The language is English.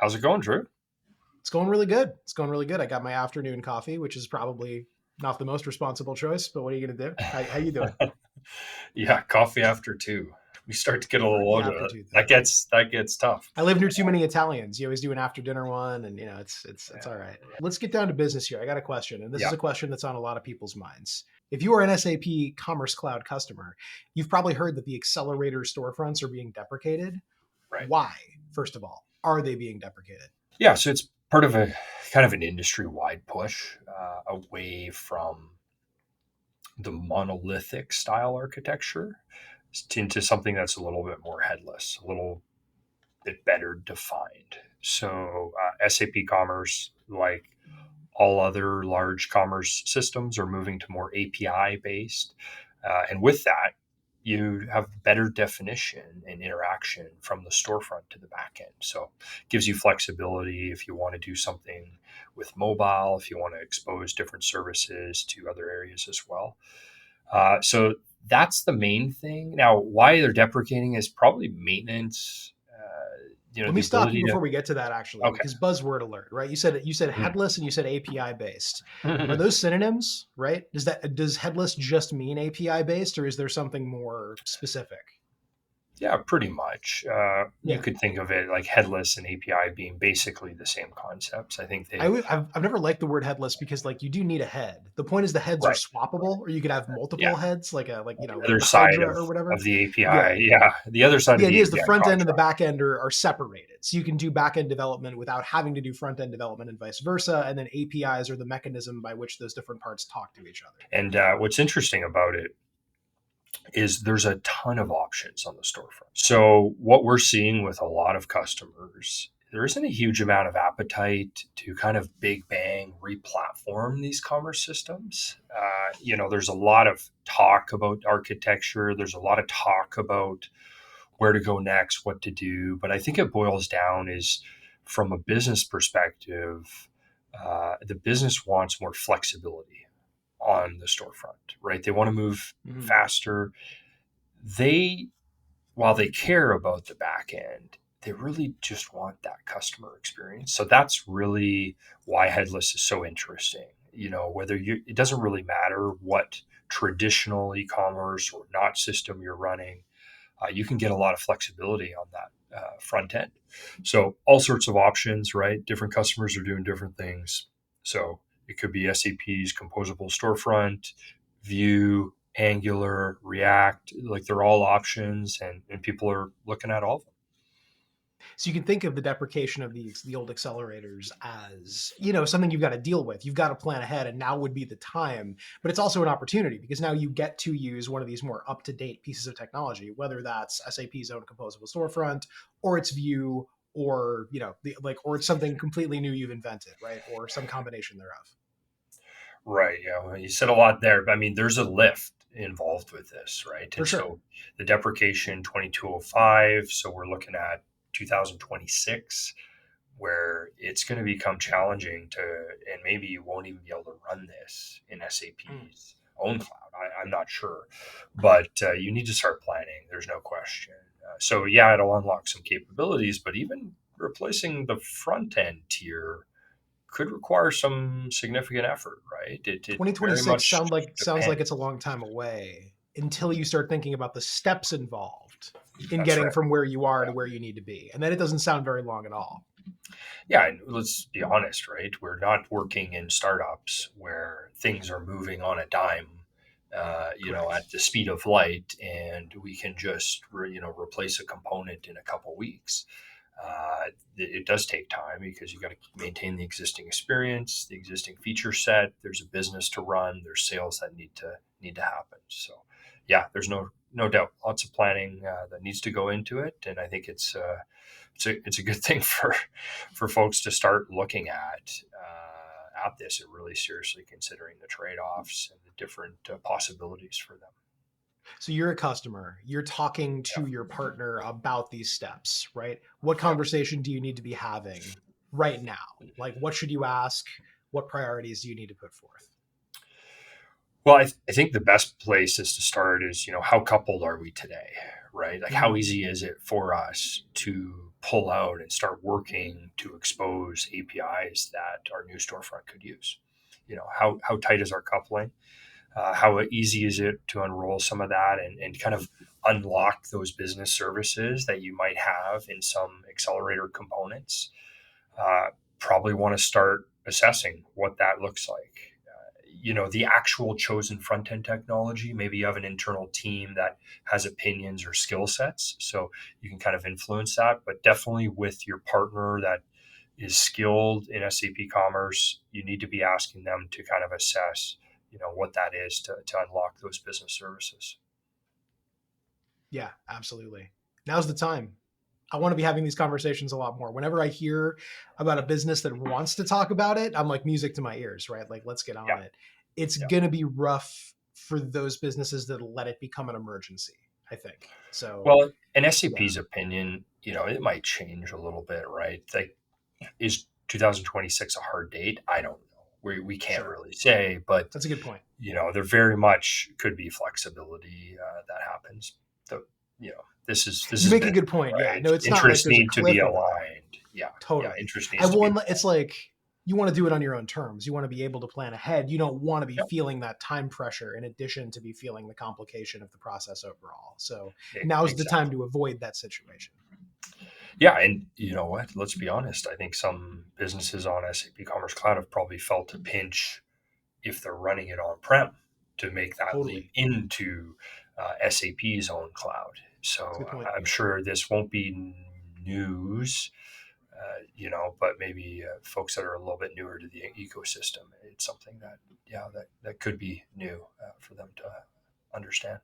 How's it going, Drew? It's going really good. It's going really good. I got my afternoon coffee, which is probably not the most responsible choice, but what are you going to do? How you doing? Yeah, coffee after two. We start to get a little The older. after two That thing. gets tough. I live near too many Italians. You always do an after dinner one, and it's all right. Let's get down to business here. I got a question, and this is Yeah, a question that's on a lot of people's minds. If you are an SAP Commerce Cloud customer, you've probably heard that the accelerator storefronts are being deprecated. right. Why, first of all, are they being deprecated? Yeah, so it's part of a kind of an industry-wide push away from the monolithic style architecture into something that's a little bit more headless, a little bit better defined. So SAP Commerce, like all other large commerce systems, are moving to more API based. And with that, you have better definition and interaction from the storefront to the back end. So it gives you flexibility if you want to do something with mobile, if you want to expose different services to other areas as well. So that's the main thing. Now, why they're deprecating is probably maintenance. Let The me stop you ability to. before we get to that actually, Okay. because buzzword alert, right? You said Mm. headless and you said API based. Are those synonyms, right? Does headless just mean API based, or is there something more specific? Yeah, pretty much. You Yeah. could think of it like headless and API being basically the same concepts. I think they. I've never liked the word headless because like you do need a head. The point is the heads are Right. swappable, or you could have Yeah. multiple heads, The like other the side Hydra of or whatever. the API. Yeah. Yeah. The other side The of the idea is the API front end and the contract. back end are separated. So you can do back end development without having to do front end development and vice versa. And then APIs are the mechanism by which those different parts talk to each other. And what's interesting about it is there's a ton of options on the storefront. So what we're seeing with a lot of customers, there isn't a huge amount of appetite to kind of big bang re-platform these commerce systems. There's a lot of talk about architecture. There's a lot of talk about where to go next, what to do. But I think it boils down is from a business perspective, the business wants more flexibility on the storefront, right? They want to move Mhm. faster. They, while they care about the back end, they really just want that customer experience. So that's really why headless is so interesting. Whether it doesn't really matter what traditional e-commerce or not system you're running, you can get a lot of flexibility on that front end. So all sorts of options, right? Different customers are doing different things. So it could be SAP's composable storefront, Vue, Angular, React, like they're all options, and people are looking at all of them. So you can think of the deprecation of the old accelerators as something you've got to deal with. You've got to plan ahead, and now would be the time. But it's also an opportunity because now you get to use one of these more up to date pieces of technology, whether that's SAP's own composable storefront or its Vue, or or it's something completely new you've invented, right? Or some combination thereof. Right. Yeah. Well, you said a lot there, but I mean, there's a lift involved with this, right? For And sure. so the deprecation 2205, so we're looking at 2026, where it's going to become challenging to, and maybe you won't even be able to run this in Mm. SAP's own cloud. I'm not sure, but you need to start planning. There's no question. So yeah, it'll unlock some capabilities, but even replacing the front end tier could require some significant effort, right? It very 2026 much sounds like it's a depends. long time away until you start thinking about the steps involved in That's getting right. from where you are Yeah. to where you need to be. And then it doesn't sound very long at all. Yeah. And let's be honest, right? We're not working in startups where things are moving on a dime, Correct. at the speed of light, and we can just, replace a component in a couple weeks. It does take time because you got to maintain the existing experience, the existing feature set. There's a business to run. There's sales that need to happen. So, yeah, there's no doubt, lots of planning that needs to go into it, and I think it's a good thing for folks to start looking at this and really seriously considering the trade offs and the different possibilities for them. So you're a customer, you're talking Yeah, to your partner about these steps, right? What yeah. conversation do you need to be having right now? Like, what should you ask? What priorities do you need to put forth? Well, I think the best place is to start is, how coupled are we today, right? Like, how Mhm. easy is it for us to pull out and start working to expose APIs that our new storefront could use. How tight is our coupling? How easy is it to unroll some of that and kind of unlock those business services that you might have in some accelerator components? Probably want to start assessing what that looks like. The actual chosen front end technology, maybe you have an internal team that has opinions or skill sets. So you can kind of influence that, but definitely with your partner that is skilled in SAP Commerce, you need to be asking them to kind of assess, what that is to unlock those business services. Yeah, absolutely. Now's the time. I want to be having these conversations a lot more. Whenever I hear about a business that wants to talk about it, I'm like music to my ears, right? Like, let's get on Yeah, it. It's yeah. going to be rough for those businesses that let it become an emergency, I think. So, Well, in yeah, SAP's opinion, it might change a little bit, right? Like, is 2026 a hard date? I don't know. We can't sure. really say, but That's a good point. there very much could be flexibility that happens. The, this You is make a business, good point. Yeah. right? No, it's not like Interests there's a need to be cliff over that. aligned. Yeah, yeah. Totally. Interest I needs to be. will. It's like you want to do it on your own terms. You want to be able to plan ahead. You don't want to be Yep, feeling that time pressure in addition to be feeling the complication of the process overall. So now's the time exactly. to avoid that situation. Yeah, and you know what? Let's be honest. I think some businesses on SAP Commerce Cloud have probably felt a pinch if they're running it on prem to make that leap Totally. into SAP's own cloud. That's a So good point. I'm sure this won't be news, but maybe folks that are a little bit newer to the ecosystem, it's something that, yeah, that could be new for them to understand.